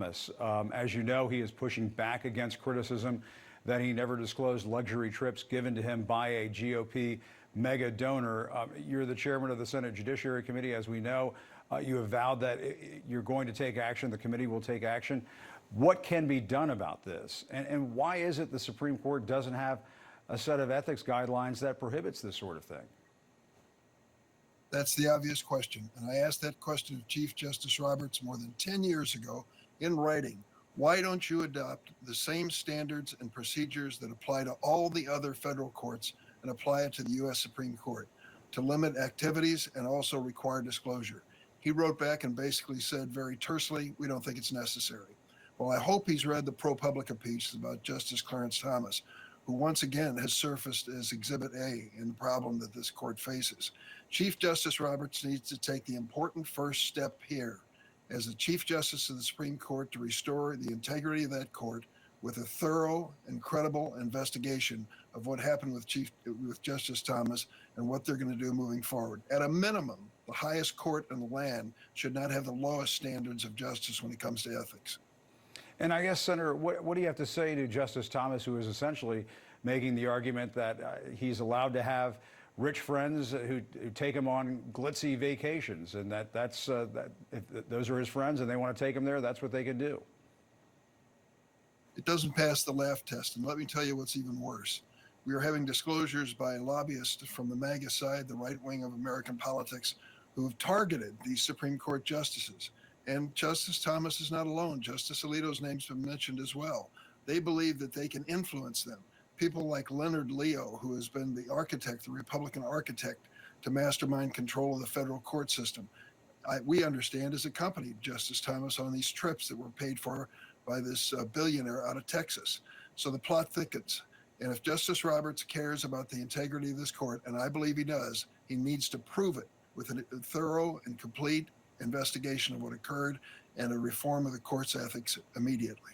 Thomas. As you know, he is pushing back against criticism that he never disclosed luxury trips given to him by a GOP mega donor. You're the chairman of the Senate Judiciary Committee, as we know. You have vowed that you're going to take action. The committee will take action. What can be done about this? And why is it the Supreme Court doesn't have a set of ethics guidelines that prohibits this sort of thing? That's the obvious question. And I asked that question of Chief Justice Roberts more than 10 years ago in writing. Why don't you adopt the same standards and procedures that apply to all the other federal courts and apply it to the U.S. Supreme Court to limit activities and also require disclosure? He wrote back and basically said very tersely, we don't think it's necessary. Well, I hope he's read the ProPublica piece about Justice Clarence Thomas, who once again has surfaced as Exhibit A in the problem that this court faces. Chief Justice Roberts needs to take the important first step here as the Chief Justice of the Supreme Court to restore the integrity of that court with a thorough and credible investigation of what happened with Justice Thomas and what they're going to do moving forward. At a minimum, the highest court in the land should not have the lowest standards of justice when it comes to ethics. And I guess, Senator, what do you have to say to Justice Thomas, who is essentially making the argument that he's allowed to have rich friends who take him on glitzy vacations, and that if those are his friends and they want to take him there, that's what they can do? It doesn't pass the laugh test. And let me tell you what's even worse. We are having disclosures by lobbyists from the MAGA side, the right wing of American politics, who have targeted these Supreme Court justices. And Justice Thomas is not alone. Justice Alito's name's been mentioned as well. They believe that they can influence them. People like Leonard Leo, who has been the architect, the Republican architect, to mastermind control of the federal court system. We understand has accompanied Justice Thomas on these trips that were paid for by this billionaire out of Texas. So the plot thickens. And if Justice Roberts cares about the integrity of this court, and I believe he does, he needs to prove it with a thorough and complete investigation of what occurred and a reform of the court's ethics immediately.